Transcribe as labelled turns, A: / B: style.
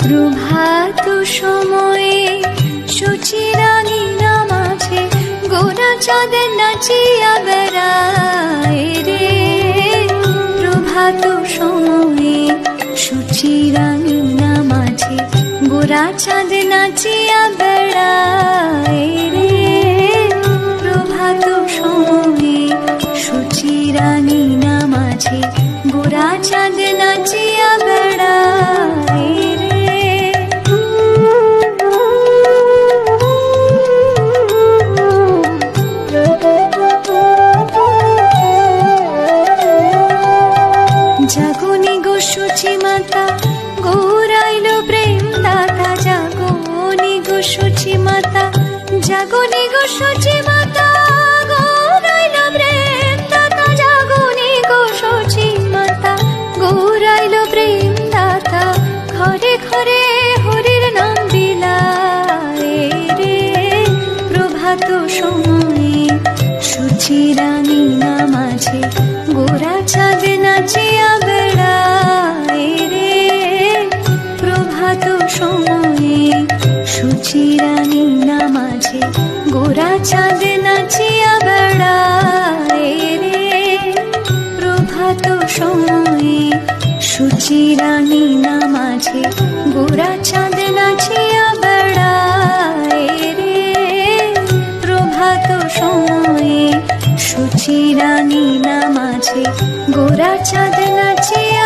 A: প্রভাত সময়ে সুচিরানী নামাছে গোরা চাঁদ নাচিয়া বেড়ায় রে। প্রভাত সময়ে সুচিরানী নামাছে গোরা চাঁদ নাচিয়া বেড়ায় রে। প্রভাত সময়ে সুচিরানী নামাছে গোরা চাঁদ নাচিয়া বেড়ায় রে। জাগনি গো সুচি মাতা গৌরাইল প্রেম দাতা। জাগনি গো সুচি মাতা, জাগনি গো সুচি মাতা গৌরাইল প্রেম দাতা। জাগনি গো সুচি মাতা গৌরাইল প্রেম দাতা। ঘরে ঘরে হরির নাম বিলায় রে। প্রভাত সময়ে সুচিরানী নামাছে গোরা চাঁদ নাচিয়া বেড়ায় রে। প্রভাত সময়ে সুচিরানী নামাছে গোরা চাঁদ নাচিয়া বেড়ায় রে। প্রভাত সময়ে সুচিরানী নামাছে গোরা চাঁদ নাচিয়া বেড়ায় রে। প্রভাত সময়ে সুচিরানী নামাছে গোরা চাঁদ নাচিয়া